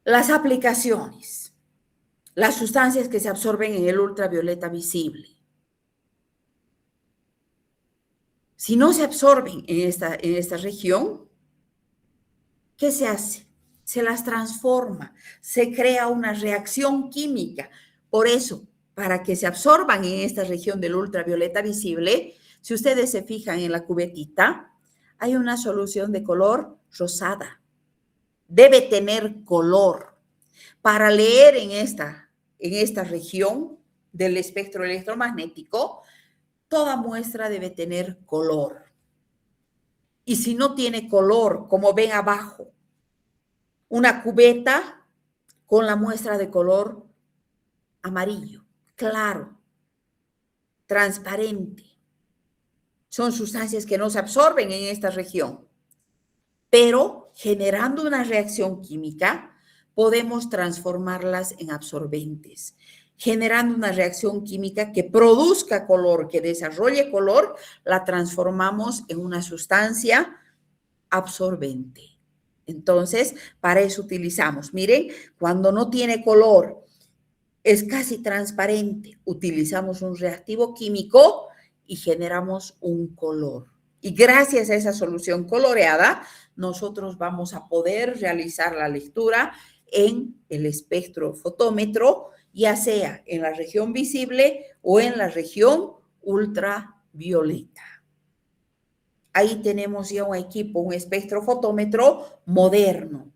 Las aplicaciones, las sustancias que se absorben en el ultravioleta visible. Si no se absorben en esta región, ¿qué se hace? Se las transforma, se crea una reacción química. Por eso, para que se absorban en esta región del ultravioleta visible, si ustedes se fijan en la cubetita, hay una solución de color rosada. Debe tener color. Para leer en esta región del espectro electromagnético, toda muestra debe tener color. Y si no tiene color, como ven abajo, una cubeta con la muestra de color amarillo, claro, transparente. Son sustancias que no se absorben en esta región, pero generando una reacción química, podemos transformarlas en absorbentes, generando una reacción química que produzca color, que desarrolle color, la transformamos en una sustancia absorbente. Entonces, para eso utilizamos, miren, cuando no tiene color, es casi transparente, utilizamos un reactivo químico y generamos un color. Y gracias a esa solución coloreada, nosotros vamos a poder realizar la lectura en el espectrofotómetro, ya sea en la región visible o en la región ultravioleta. Ahí tenemos ya un equipo, un espectrofotómetro moderno,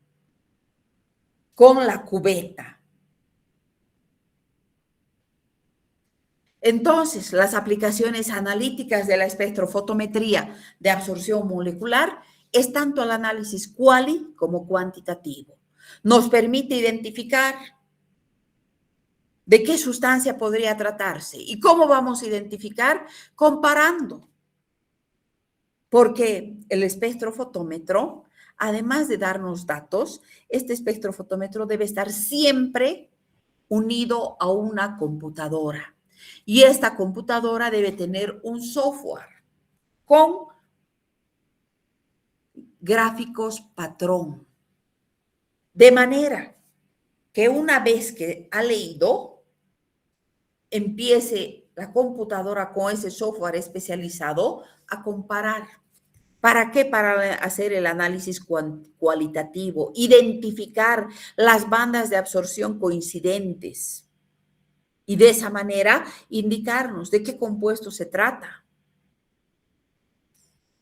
con la cubeta. Entonces, las aplicaciones analíticas de la espectrofotometría de absorción molecular es tanto el análisis cuali como cuantitativo. Nos permite identificar de qué sustancia podría tratarse. ¿Y cómo vamos a identificar? Comparando. Porque el espectrofotómetro, además de darnos datos, este espectrofotómetro debe estar siempre unido a una computadora. Y esta computadora debe tener un software con gráficos patrón. De manera que una vez que ha leído, empiece la computadora con ese software especializado a comparar. ¿Para qué? Para hacer el análisis cualitativo, identificar las bandas de absorción coincidentes y de esa manera indicarnos de qué compuesto se trata.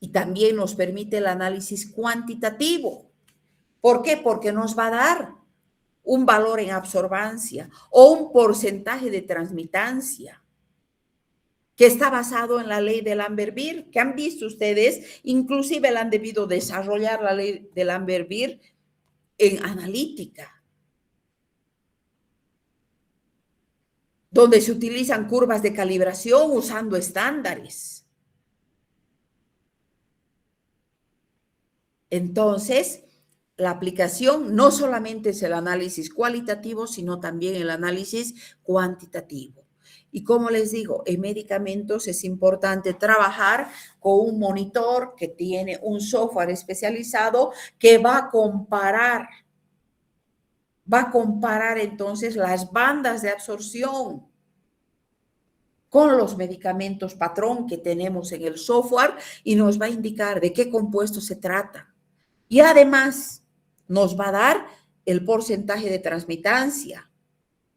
Y también nos permite el análisis cuantitativo. ¿Por qué? Porque nos va a dar un valor en absorbancia o un porcentaje de transmitancia que está basado en la ley de Lambert-Beer, que han visto ustedes, inclusive la han debido desarrollar la ley de Lambert-Beer en analítica, donde se utilizan curvas de calibración usando estándares. Entonces, la aplicación no solamente es el análisis cualitativo, sino también el análisis cuantitativo. Y como les digo, en medicamentos es importante trabajar con un monitor que tiene un software especializado que va a comparar entonces las bandas de absorción con los medicamentos patrón que tenemos en el software y nos va a indicar de qué compuesto se trata. Y además nos va a dar el porcentaje de transmitancia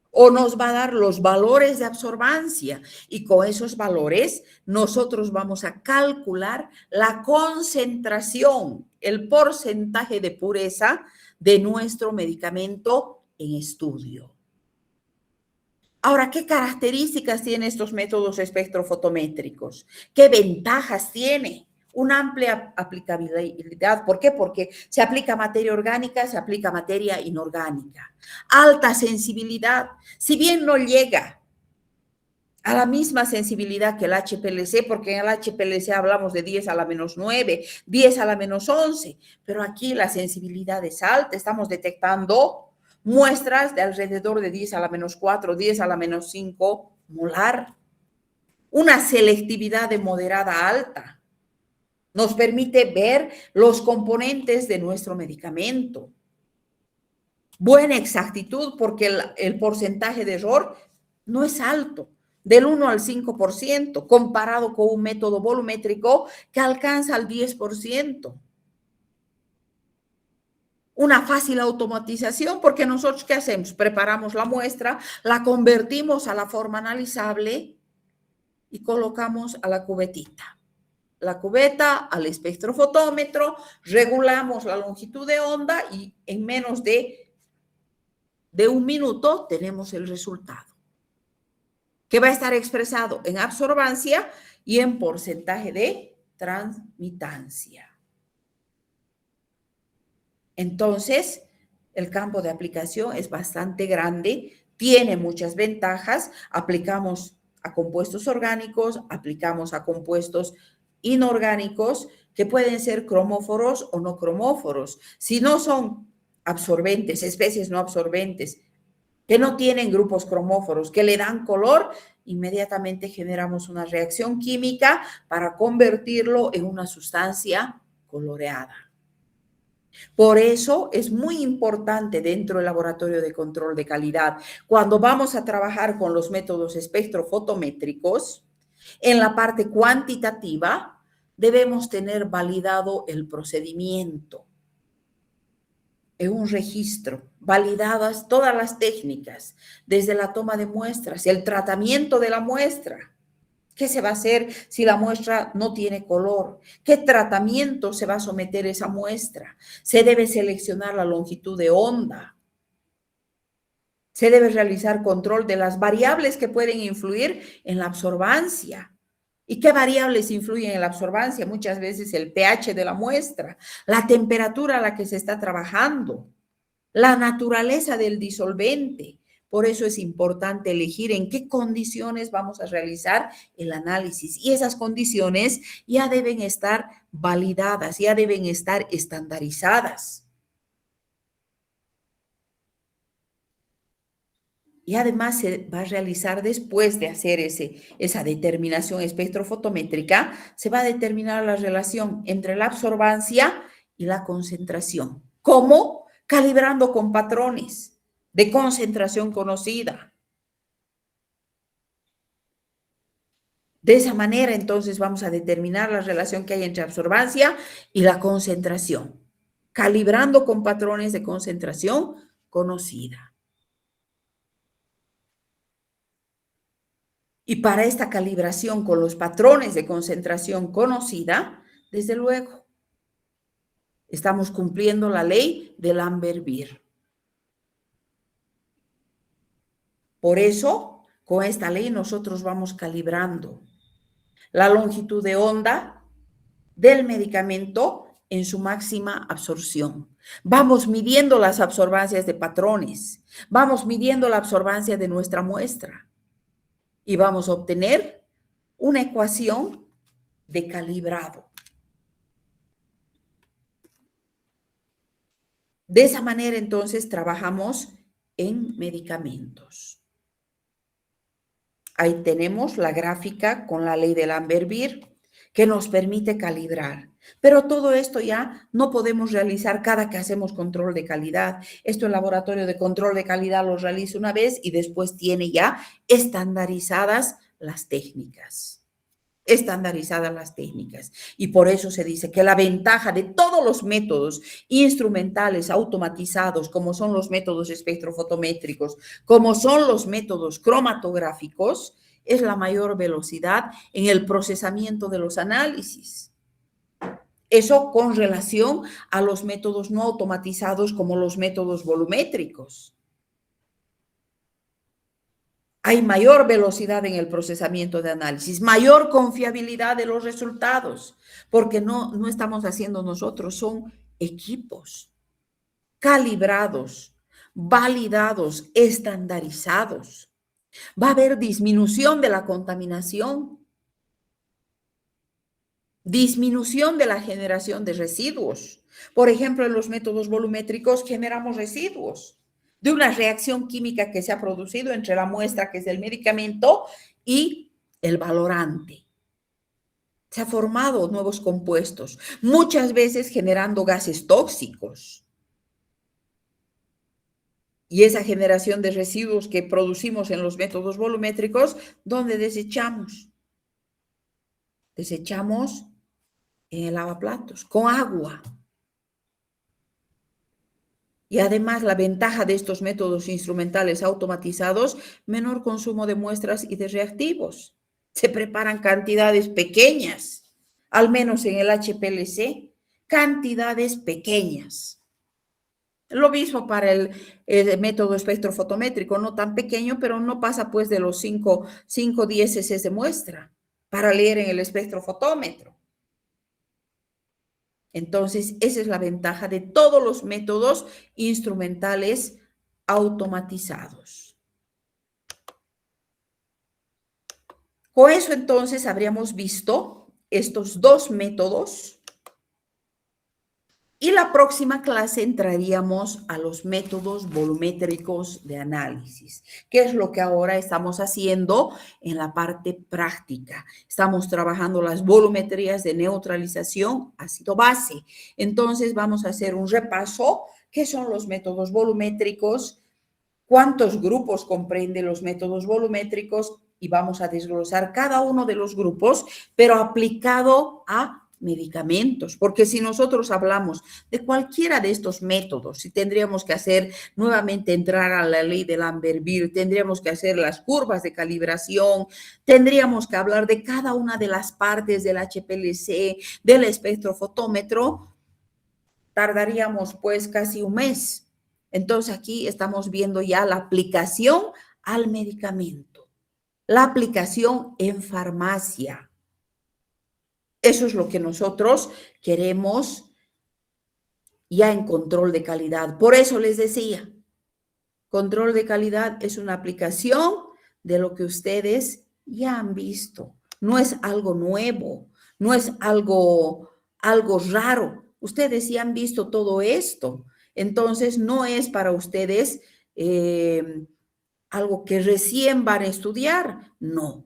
o nos va a dar los valores de absorbancia y con esos valores nosotros vamos a calcular la concentración, el porcentaje de pureza de nuestro medicamento en estudio. Ahora, ¿qué características tienen estos métodos espectrofotométricos? ¿Qué ventajas tiene? Una amplia aplicabilidad. ¿Por qué? Porque se aplica materia orgánica, se aplica materia inorgánica. Alta sensibilidad. Si bien no llega a la misma sensibilidad que el HPLC, porque en el HPLC hablamos de 10 a la menos 9, 10 a la menos 11, pero aquí la sensibilidad es alta, estamos detectando muestras de alrededor de 10 a la menos 4, 10 a la menos 5 molar. Una selectividad de moderada a alta. Nos permite ver los componentes de nuestro medicamento. Buena exactitud porque el porcentaje de error no es alto. del 1 al 5%, comparado con un método volumétrico que alcanza el 10%. Una fácil automatización, porque nosotros, ¿qué hacemos? Preparamos la muestra, la convertimos a la forma analizable y colocamos a la cubetita. La cubeta al espectrofotómetro, regulamos la longitud de onda y en menos de un minuto tenemos el resultado, que va a estar expresado en absorbancia y en porcentaje de transmitancia. Entonces, el campo de aplicación es bastante grande, tiene muchas ventajas. Aplicamos a compuestos orgánicos, aplicamos a compuestos inorgánicos que pueden ser cromóforos o no cromóforos. Si no son absorbentes, especies no absorbentes, que no tienen grupos cromóforos, que le dan color, inmediatamente generamos una reacción química para convertirlo en una sustancia coloreada. Por eso es muy importante dentro del laboratorio de control de calidad, cuando vamos a trabajar con los métodos espectrofotométricos, en la parte cuantitativa debemos tener validado el procedimiento, en un registro, validadas todas las técnicas, desde la toma de muestras, el tratamiento de la muestra. ¿Qué se va a hacer si la muestra no tiene color? ¿Qué tratamiento se va a someter esa muestra? Se debe seleccionar la longitud de onda. Se debe realizar control de las variables que pueden influir en la absorbancia. ¿Y qué variables influyen en la absorbancia? Muchas veces el pH de la muestra, la temperatura a la que se está trabajando, la naturaleza del disolvente. Por eso es importante elegir en qué condiciones vamos a realizar el análisis. Y esas condiciones ya deben estar validadas, ya deben estar estandarizadas. Y además se va a realizar, después de hacer esa determinación espectrofotométrica, se va a determinar la relación entre la absorbancia y la concentración. ¿Cómo? Calibrando con patrones de concentración conocida. De esa manera, entonces, vamos a determinar la relación que hay entre absorbancia y la concentración, calibrando con patrones de concentración conocida. Y para esta calibración con los patrones de concentración conocida, desde luego, estamos cumpliendo la ley de Lambert-Beer. Por eso, con esta ley nosotros vamos calibrando la longitud de onda del medicamento en su máxima absorción. Vamos midiendo las absorbancias de patrones, vamos midiendo la absorbancia de nuestra muestra y vamos a obtener una ecuación de calibrado. De esa manera, entonces, trabajamos en medicamentos. Ahí tenemos la gráfica con la ley de Lambert-Beer que nos permite calibrar. Pero todo esto ya no podemos realizar cada que hacemos control de calidad. Esto el laboratorio de control de calidad lo realiza una vez y después tiene ya estandarizadas las técnicas. Y por eso se dice que la ventaja de todos los métodos instrumentales automatizados, como son los métodos espectrofotométricos, como son los métodos cromatográficos, es la mayor velocidad en el procesamiento de los análisis. Eso con relación a los métodos no automatizados como los métodos volumétricos. Hay mayor velocidad en el procesamiento de análisis, mayor confiabilidad de los resultados, porque no estamos haciendo nosotros, son equipos calibrados, validados, estandarizados. Va a haber disminución de la contaminación, disminución de la generación de residuos. Por ejemplo, en los métodos volumétricos generamos residuos de una reacción química que se ha producido entre la muestra, que es el medicamento, y el valorante. Se han formado nuevos compuestos, muchas veces generando gases tóxicos. Y esa generación de residuos que producimos en los métodos volumétricos, ¿dónde desechamos? Desechamos en el lavaplatos, con agua. Y además la ventaja de estos métodos instrumentales automatizados, menor consumo de muestras y de reactivos. Se preparan cantidades pequeñas, al menos en el HPLC, cantidades pequeñas. Lo mismo para el método espectrofotométrico, no tan pequeño, pero no pasa pues de los 5 10 cc de muestra para leer en el espectrofotómetro. Entonces, esa es la ventaja de todos los métodos instrumentales automatizados. Con eso, entonces, habríamos visto estos dos métodos. Y la próxima clase entraríamos a los métodos volumétricos de análisis, que es lo que ahora estamos haciendo en la parte práctica. Estamos trabajando las volumetrías de neutralización ácido-base. Entonces vamos a hacer un repaso. ¿Qué son los métodos volumétricos? ¿Cuántos grupos comprenden los métodos volumétricos? Y vamos a desglosar cada uno de los grupos, pero aplicado a medicamentos, porque si nosotros hablamos de cualquiera de estos métodos, si tendríamos que hacer nuevamente entrar a la ley de Lamberville, tendríamos que hacer las curvas de calibración, tendríamos que hablar de cada una de las partes del HPLC, del espectrofotómetro, tardaríamos pues casi un mes. Entonces aquí estamos viendo ya la aplicación al medicamento, la aplicación en farmacia. Eso es lo que nosotros queremos ya en control de calidad. Por eso les decía, control de calidad es una aplicación de lo que ustedes ya han visto. No es algo nuevo, no es algo raro. Ustedes ya han visto todo esto. Entonces, no es para ustedes algo que recién van a estudiar. No.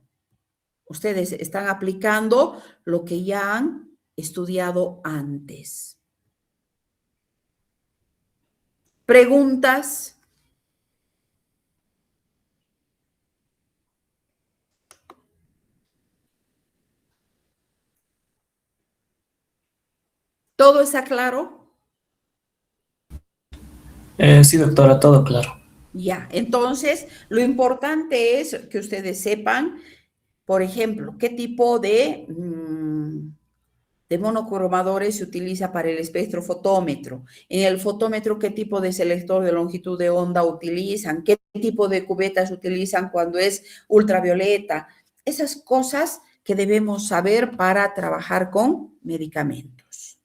Ustedes están aplicando lo que ya han estudiado antes. ¿Preguntas? ¿Todo está claro? Sí, doctora, todo claro. Ya, entonces lo importante es que ustedes sepan, por ejemplo, qué tipo de monocromadores se utiliza para el espectrofotómetro. En el fotómetro, ¿qué tipo de selector de longitud de onda utilizan? ¿Qué tipo de cubetas utilizan cuando es ultravioleta? Esas cosas que debemos saber para trabajar con medicamentos.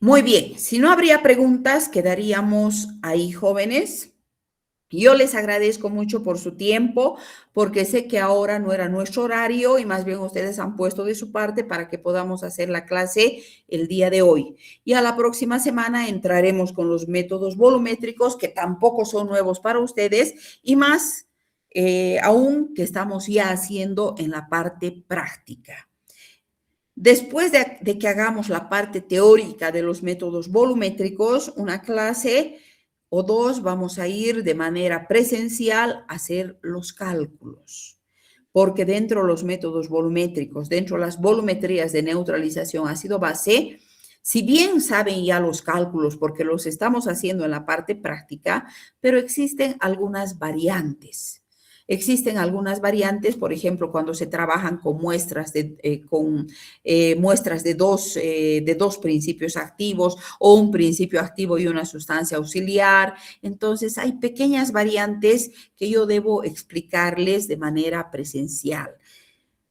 Muy bien, si no habría preguntas, quedaríamos ahí, jóvenes. Yo les agradezco mucho por su tiempo, porque sé que ahora no era nuestro horario y más bien ustedes han puesto de su parte para que podamos hacer la clase el día de hoy. Y a la próxima semana entraremos con los métodos volumétricos, que tampoco son nuevos para ustedes, y más aún que estamos ya haciendo en la parte práctica. Después de que hagamos la parte teórica de los métodos volumétricos, una clase o dos vamos a ir de manera presencial a hacer los cálculos, porque dentro de los métodos volumétricos, dentro de las volumetrías de neutralización ácido-base, si bien saben ya los cálculos, porque los estamos haciendo en la parte práctica, pero existen algunas variantes. Existen algunas variantes, por ejemplo, cuando se trabajan con muestras de dos principios activos o un principio activo y una sustancia auxiliar. Entonces, hay pequeñas variantes que yo debo explicarles de manera presencial.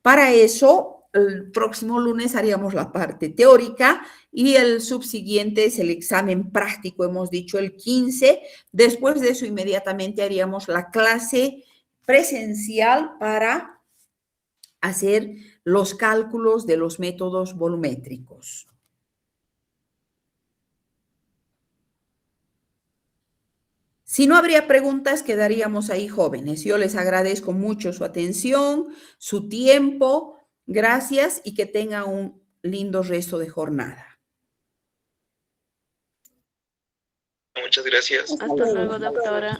Para eso, el próximo lunes haríamos la parte teórica y el subsiguiente es el examen práctico, hemos dicho el 15. Después de eso, inmediatamente haríamos la clase presencial para hacer los cálculos de los métodos volumétricos. Si no habría preguntas, quedaríamos ahí, jóvenes. Yo les agradezco mucho su atención, su tiempo. Gracias y que tengan un lindo resto de jornada. Muchas gracias. Hasta luego, doctora.